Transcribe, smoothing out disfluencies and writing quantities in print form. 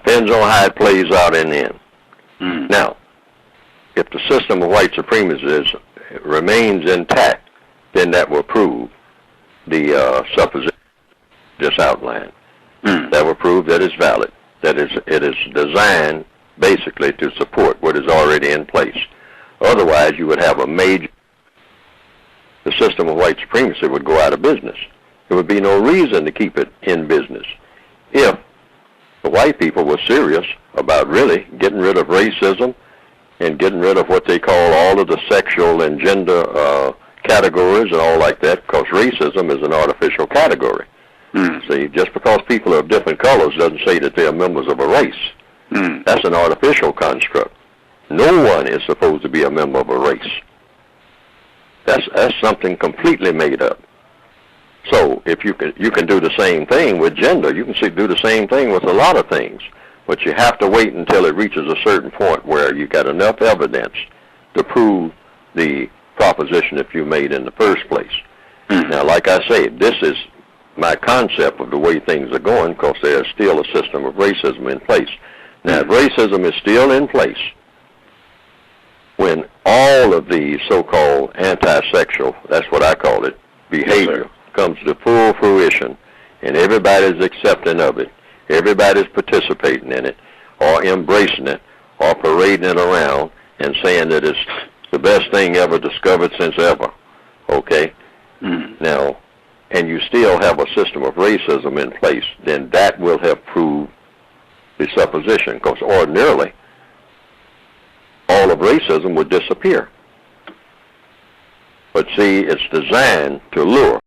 Depends on how it plays out in the end. Now, if the system of white supremacy remains intact, then that will prove the supposition just outlined. That will prove that it's valid, that it is designed basically to support what is already in place. Otherwise, you would have the system of white supremacy would go out of business. There would be no reason to keep it in business if the white people were serious about really getting rid of racism and getting rid of what they call all of the sexual and gender categories and all like that, because racism is an artificial category. See, just because people are of different colors doesn't say that they are members of a race. That's an artificial construct. No one is supposed to be a member of a race. That's something completely made up. So if you can do the same thing with gender, you can do the same thing with a lot of things, but you have to wait until it reaches a certain point where you got enough evidence to prove the proposition that you made in the first place. Now, like I say, this is my concept of the way things are going, because there is still a system of racism in place. Now, if racism is still in place, when all of the so-called anti-sexual, that's what I call it, behavior comes to full fruition, and everybody's accepting of it, everybody's participating in it, or embracing it, or parading it around and saying that it's the best thing ever discovered since ever, okay? Now, and you still have a system of racism in place, then that will have proved the supposition, because ordinarily all of racism would disappear. But see, it's designed to lure.